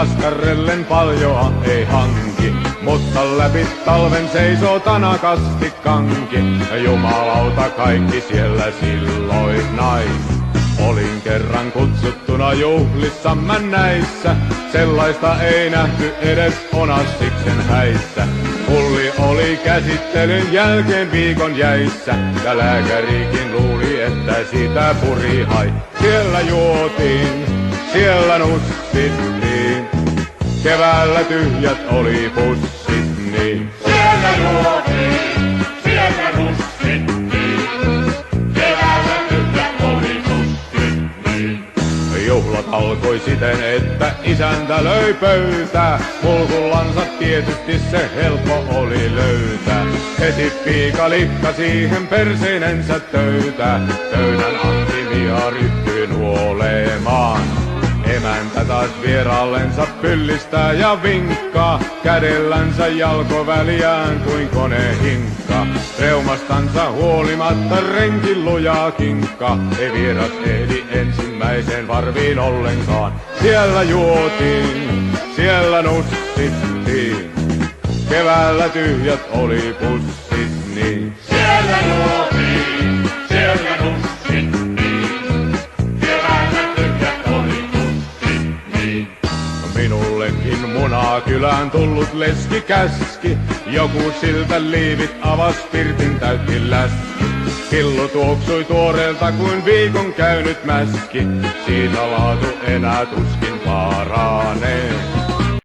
askarrellen paljoa ei hanki, mutta läpi talven seisoo tanakasti kanki. Jumalauta kaikki siellä silloin nais. Olin kerran kutsuttuna juhlissamme näissä, sellaista ei nähty edes Onassiksen häissä. Pulli oli käsittelyn jälkeen viikon jäissä, ja lääkärikin luuli, että sitä puri hai. Siellä juotiin, siellä nussittiin, keväällä tyhjät oli pussit niin. Siellä juotiin, siellä nussittiin, keväällä tyhjät oli pussit niin. Juhlat alkoi siten, että isäntä löi pöytää. Mulkullansa tietysti se helppo oli löytää. Heti piikalikka siihen perseinensä töytää. Pöydän antimia ryhtyi nuolemaan. Emäntä taas vieraallensa pyllistää ja vinkkaa. Kädellänsä jalkoväliään kuin kone hinkkaa. Reumastansa huolimatta renkin lujaa kinkkaa. Ei vieras ehdi ensimmäiseen varviin ollenkaan. Siellä juotiin, siellä nussittiin. Keväällä tyhjät oli pussit niin. Siellä juotiin, siellä nussittiin, keväällä tyhjät oli pussit niin. Minullekin Munakylään tullut leski käski, joku siltä liivit avas, pirtin täytti läski. Hillu tuoksui tuoreelta kuin viikon käynyt mäski, siitä laatu enää tuskin paranee.